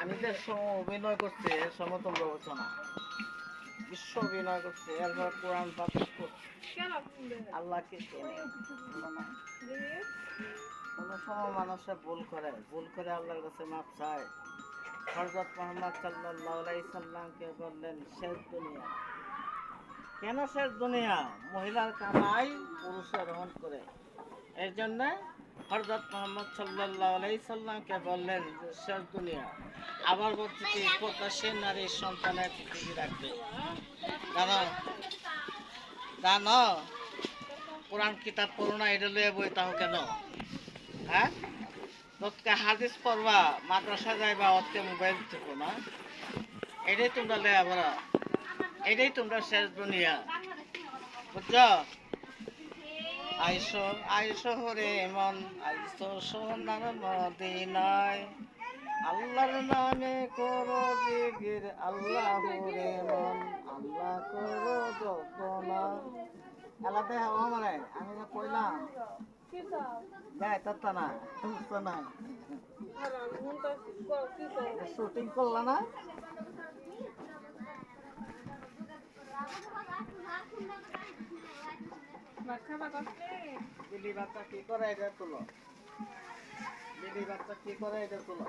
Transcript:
নিজের অভিনয় করছে এর সমতল রচনা বিশ্ব অভিনয় করছে এরপর কোরআন পাঠ করছে আল্লাহকে চেনে কোনো সময় মানুষে ভুল করে আল্লাহর কাছে মাপ চায়। হযরত মুহাম্মদ সাল্লাল্লাহু আলাইহি সাল্লামকে বললেন শেষ দুনিয়া। কেন শেষ দুনিয়া? মহিলার কামাই পুরুষে গ্রহণ করে, এই জন্য হযরত মুহাম্মদ সাল্লাল্লাহু আলাইহি সাল্লামকে বললেন যে শেষ দুনিয়া। আবার বলছে কি প্রকাশ্যে নারীর সন্তানের পৃথিবী রাখবে। জানো জানো কোরআন কিতাব পড়ো না, এটা লইয়া বই তাও কেন? হ্যাঁ, তোকে হাদিস পড়বা, মাদ্রাসা যাইবা, অর্থে মোবাইল থেকো না, এটাই তোমরা লইয়া বড়, এটাই তোমরা শেষ দুনিয়া, বুঝছো? আইসো আইসো হরে মন, আইসো সোনার মদিনায়, আল্লাহর নামে করো জিকির, আল্লাহ রে মন, আল্লাহ করো যপনা। এলাতে হওয়া মানে আমি যে কইলাম যাই তত্তা না বুঝতো না, শুটিং করলা না? দিদি বাচ্চা কি করে এটা তুলো, দিদি বাচ্চা কি করে এটা তুলো।